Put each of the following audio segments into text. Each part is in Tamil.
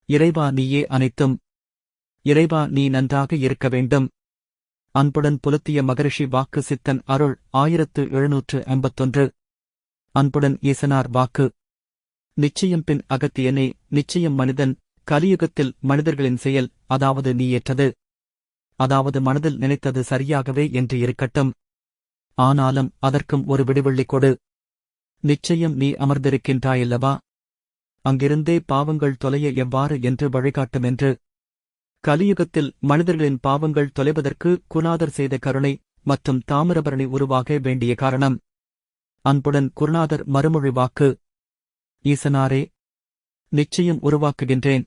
இறைவா நீயே அனைத்தும். இறைவா நீ நன்றாக இருக்க வேண்டும். அன்புடன் புலத்திய மகரிஷி வாக்கு சித்தன் அருள் 1751. அன்புடன் ஈசனார் வாக்கு. நிச்சயம் பின் அகத்தியனே, நிச்சயம் மனிதன், கலியுகத்தில் மனிதர்களின் செயல், அதாவது நீ ஏற்றது, அதாவது மனதில் நினைத்தது சரியாகவே என்று இருக்கட்டும். ஆனாலும் அதற்கும் ஒரு விடிவெள்ளி கொடு. நிச்சயம் நீ அமர்ந்திருக்கின்றாயல்லவா? அங்கிருந்தே பாவங்கள் தொலைய எவ்வாறு என்று வழிகாட்டுமென்று. கலியுகத்தில் மனிதர்களின் பாவங்கள் தொலைவதற்கு குருநாதர் செய்த கருணை மற்றும் தாமிரபரணி உருவாக வேண்டிய காரணம். அன்புடன் குருநாதர் மறுமொழி வாக்கு. ஈசனாரே, நிச்சயம் உருவாக்குகின்றேன்.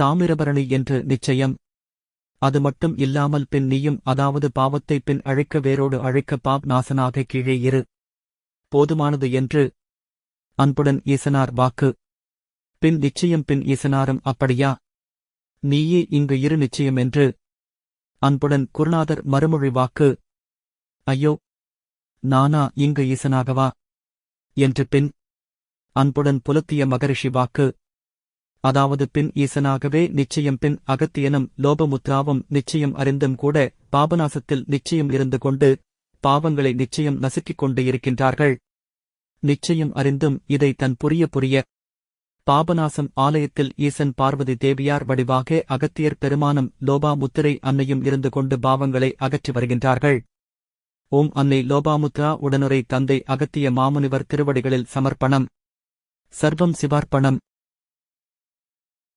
தாமிரபரணி என்று நிச்சயம். அது மட்டும் இல்லாமல் பின் நீயும், அதாவது பாவத்தை பின் அழைக்க வேரோடு அழைக்க பாப் நாசனாக கீழே இரு. போதுமானது என்று. அன்புடன் ஈசனார் வாக்கு. பின் நிச்சயம் பின் ஈசனாரும் அப்படியா? நீயே இங்கு இரு நிச்சயம் என்று. அன்புடன் குருநாதர் மறுமொழி வாக்கு. ஐயோ, நானா இங்கு ஈசனாகவா என்று பின். அன்புடன் புலத்திய மகரிஷி வாக்கு. அதாவது பின் ஈசனாகவே நிச்சயம் பின் அகத்தியனும் லோபமுத்ராவும் நிச்சயம் அறிந்தும் கூட பாபநாசத்தில் நிச்சயம் இருந்து கொண்டு பாவங்களை நிச்சயம் நசுக்கிக் கொண்டு இருக்கின்றார்கள். நிச்சயம் அறிந்தும் இதை தன் புரிய பாபநாசம் ஆலயத்தில் ஈசன் பார்வதி தேவியார் வடிவாக அகத்தியர் பெருமானும் லோபாமுத்திரை அன்னையும் இருந்து கொண்டு பாவங்களை அகற்றி வருகின்றார்கள். ஓம் அன்னை லோபாமுத்ரா உடனுரை தந்தை அகத்திய மாமுனிவர் திருவடிகளில் சமர்ப்பணம். சர்வம் சிவார்ப்பணம்.